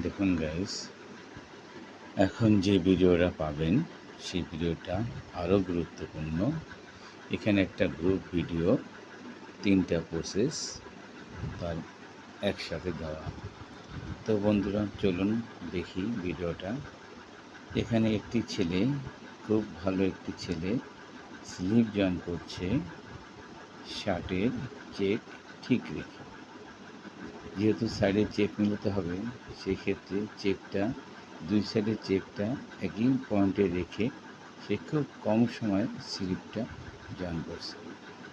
দেখুন গাইস, এখন যে ভিডিওটা পাবেন সেই ভিডিওটা আরও গুরুত্বপূর্ণ। এখানে একটা গ্রুপ ভিডিও, 3টা প্রসেস তার একসাথে দেওয়া। তো বন্ধুরা চলুন দেখি ভিডিওটা। এখানে একটি ছেলে, খুব ভালো একটি ছেলে, স্লিভ জয়েন করছে শার্টের চেক ঠিক রেখে। যেহেতু সাইডে চেক মিলাতে হবে, সেক্ষেত্রে চেকটা দুই সাইডের চেকটা একই পয়েন্টে রেখে সে খুব কম সময়ে স্লিপটা জয়েন করছে।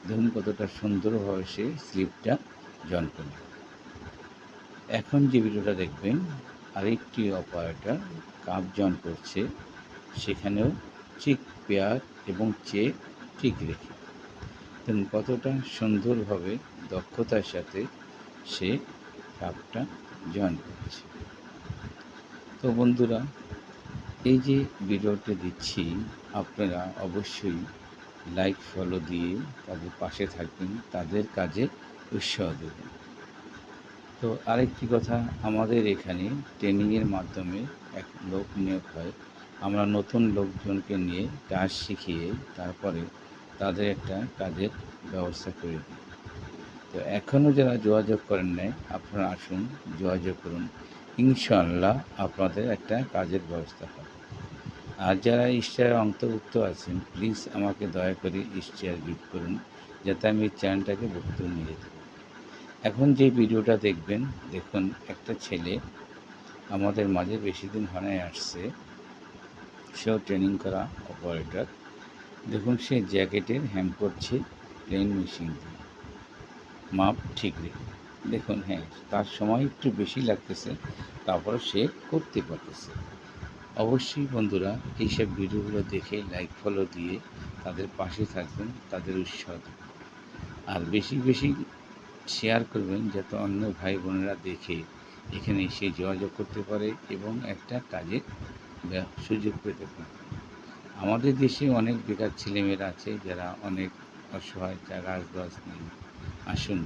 দেখুন কতটা সুন্দরভাবে সে স্লিপটা জয়েন করল। এখন যে ভিডিওটা দেখবেন, আরেকটি অপারেটর কাপ জয়েন করছে, সেখানেও ঠিক পেয়ার এবং চেক ঠিক রেখে। দেখুন কতটা সুন্দরভাবে দক্ষতার সাথে সে কাপটা জয়েন করছে। তো বন্ধুরা, এই যে ভিডিওটি দিচ্ছি, আপনারা অবশ্যই লাইক ফলো দিয়ে তাদের পাশে থাকবেন, তাদের কাজে উৎসাহ দেবেন। তো আরেকটি কথা, আমাদের এখানে ট্রেনিংয়ের মাধ্যমে এক লোক নিয়োগ হয়। আমরা নতুন লোকজনকে নিয়ে কাজ শিখিয়ে তারপরে তাদের একটা কাজের ব্যবস্থা করে দিই। তো এখনও যারা যোগাযোগ করেন নাই, আপনারা আসুন, যোগাযোগ করুন, ইনশাআল্লাহ আপনাদের একটা কাজের ব্যবস্থা হবে। আর যারা ইশতেহারে অন্তর্ভুক্ত আছেন, প্লিজ আমাকে দয়া করে ইশতেহার গিফট করুন, যাতে আমি এই চ্যানেলটাকে বহুত দূর নিয়ে যেতে পারি। এখন যে ভিডিওটা দেখবেন, দেখুন একটা ছেলে আমাদের মাঝে বেশি দিন হয় আসছে, সেও ট্রেনিং করা অপারেটর। দেখুন সে জ্যাকেটের হ্যাম করছে প্লেন মেশিন দিয়ে, মাপ ঠিক রেখে। দেখুন হ্যাঁ, তার সময় একটু বেশি লাগতেছে, তারপরে সে করতে পারতেছে। অবশ্যই বন্ধুরা এইসব ভিডিওগুলো দেখে লাইক ফলো দিয়ে তাদের পাশে থাকবেন, তাদের উৎসাহ দেবেন। আর বেশি বেশি শেয়ার করবেন, যাতে অন্য ভাই বোনেরা দেখে এখানে এসে যোগাযোগ করতে পারে এবং একটা কাজের সুযোগ পেতে পারে। আমাদের দেশে অনেক বেকার ছেলেমেয়েরা আছে যারা অনেক অসহায়, কাজ বাজ নেই। আসুন।